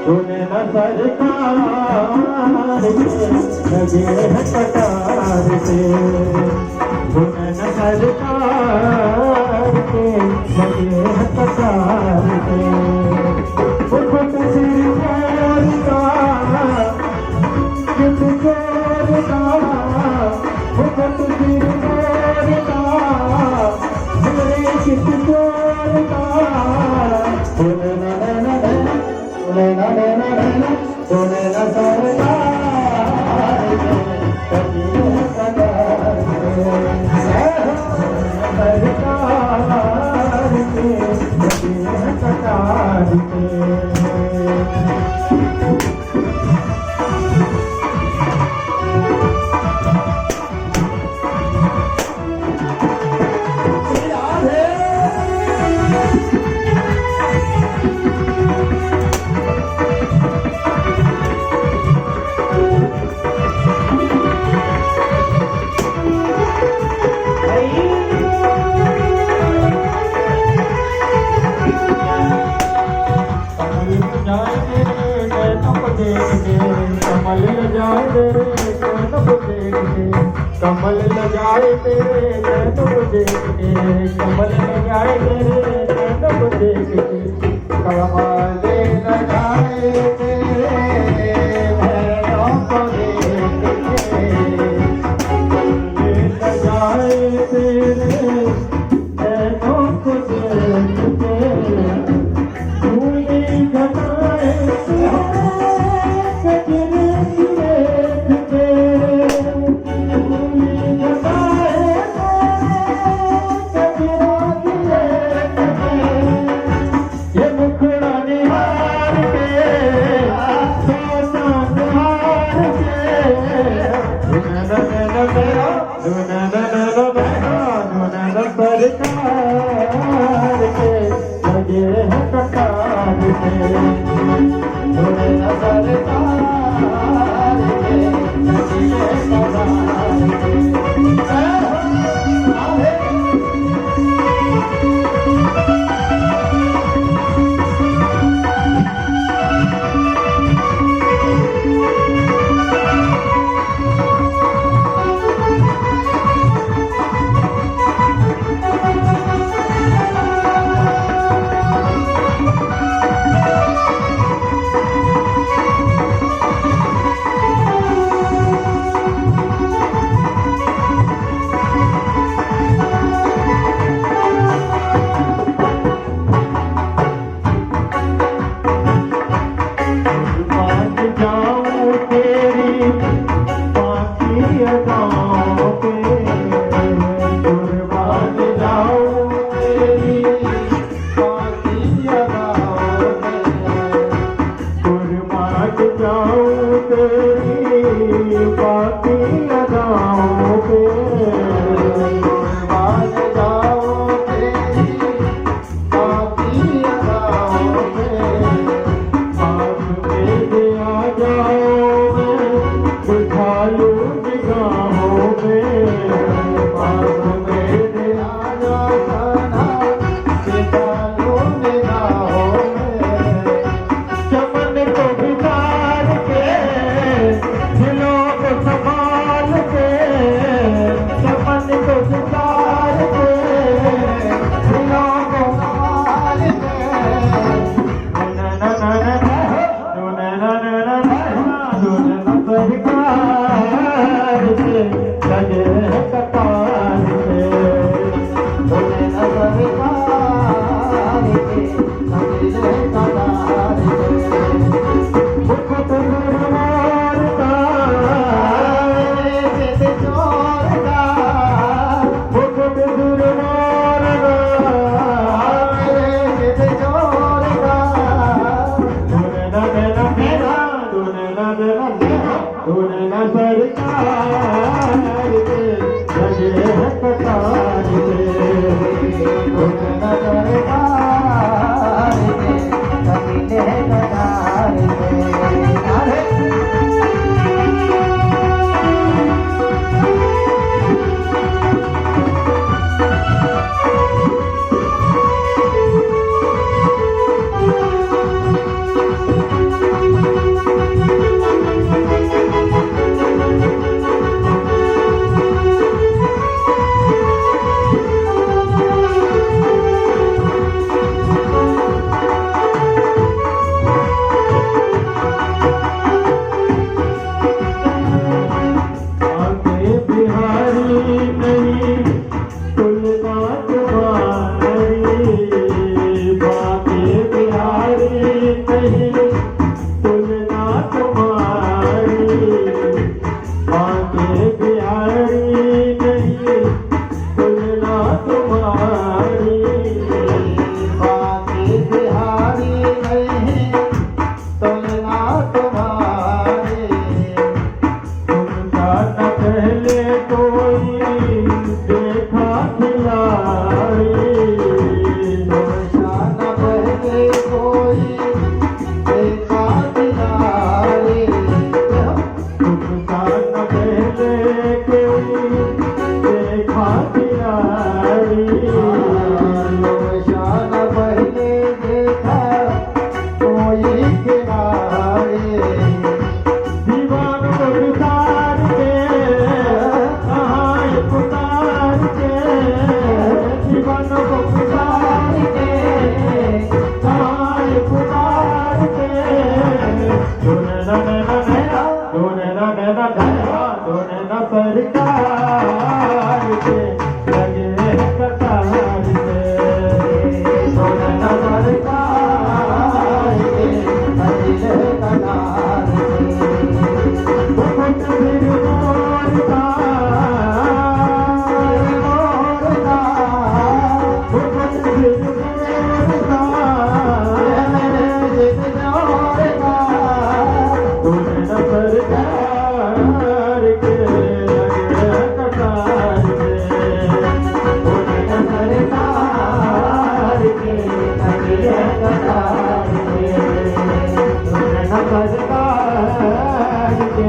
तूने न सरकार लगे है कटार से तूने न सरकार के लगे है कटार से मुकुट सिर का मुकुट सिर का मुकुट सिर का मेरे चित का तूने न सरकार कभी सरकार के कभी सरकार के कमल लगाए तेरे नैनों देख के कमल लगाए तेरे नैनों देख के कमाले लगाए तेरे नैनों को देख के कमल लगाए तेरे नैनों को देख के धूली घटाए सरकार के लगे है कटार से तूने न सरकार के लगे है कटार नैना ढाया दोनों न सरकार के लगे कतार से दोनों न सरकार के लगे कतार से मुकुट फिर मोरता मोरता मुकुट फिर मोरता मेरे जित जोरता दोनों न सरकार के लगे कतार से दोनों न सरकार के लगे कतार से दोनों न सरकार के